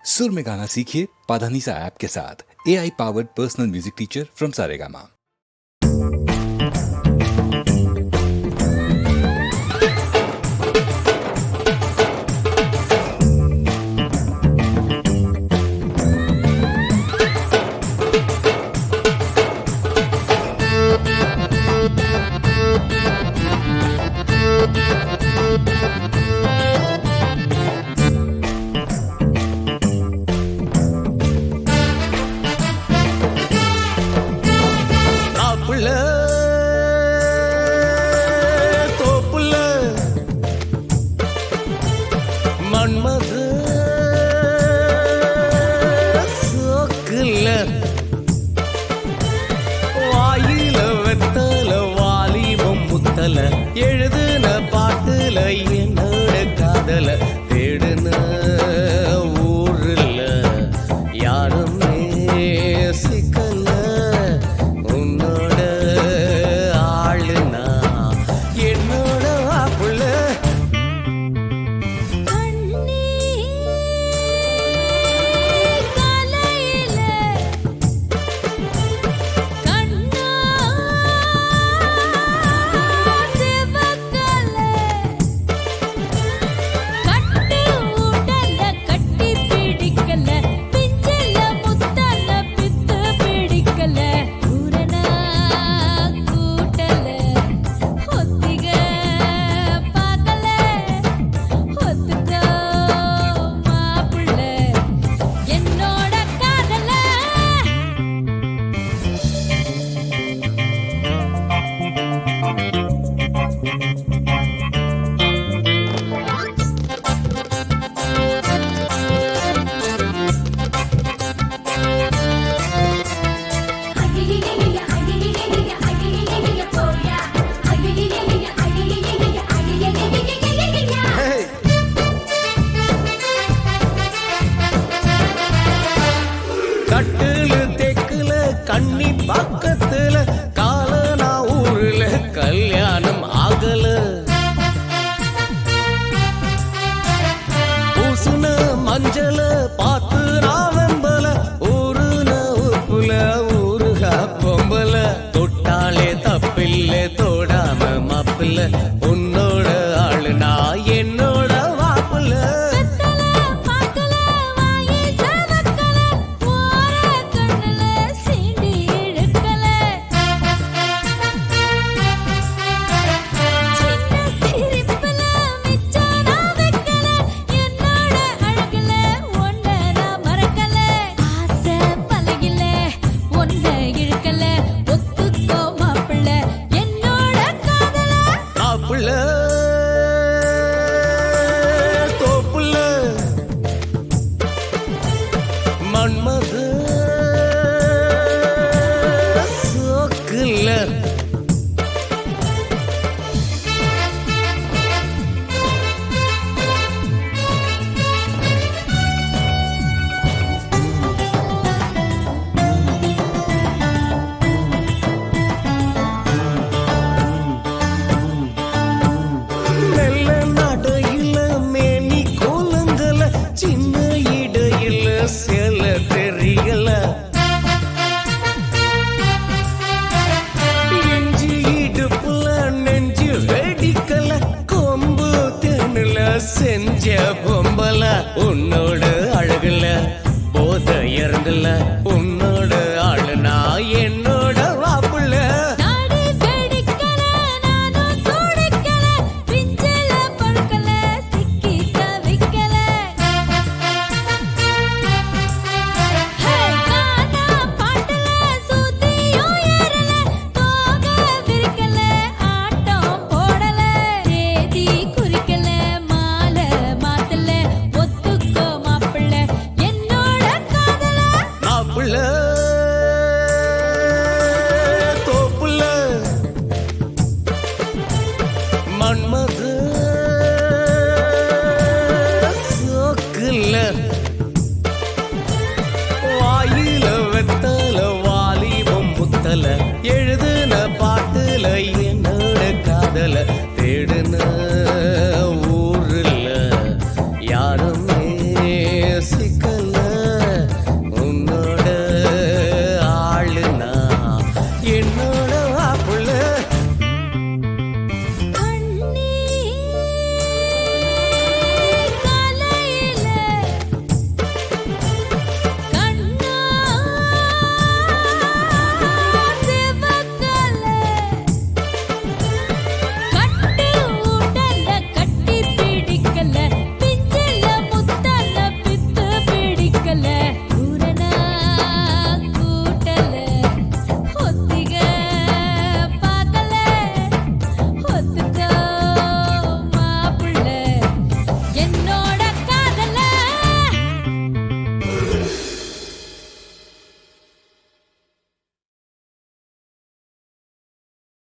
सुर में गाना सीखिए पाधानीसा ऐप के साथ। AI powered personal music teacher from Saregama. எழுதுன பாட்டுல என்னோட காதல தேடுன ஊர்ல யாருமே சிக்கல உன்னோட ஆளுனா என்னோட புள்ள கட்டுல தெக்குல கண்ணி பக்கத்துல காலனா ஊர்ல கல்யாணம் ஆகல பூசுன மஞ்சள பார்த்து நான் வெம்பல ஊருன உப்புல ஊருகா பொம்பல தொட்டாலே தப்பில்ல தோடாம மாப்பிள்ள உன்னோட ஆளுனா என்னோட வாப்புல மன்மத சோக்குல மெல்ல நடையில மேனி கோலங்கல சின்ன இடையில செல தெரியல இஞ்சி இடுப்புல நெஞ்சு வெடிக்கல கொம்பு தென்னுல செஞ்ச பொம்பல உன்னோட அழகுல போத இறங்கல உன்னோட ஆளுனா என்னோட வாப்புல மன்மத சோக்குல வாயில வெத்தல வாலிபம் முத்தல எழுதுன பாட்டுல என்னோட காதல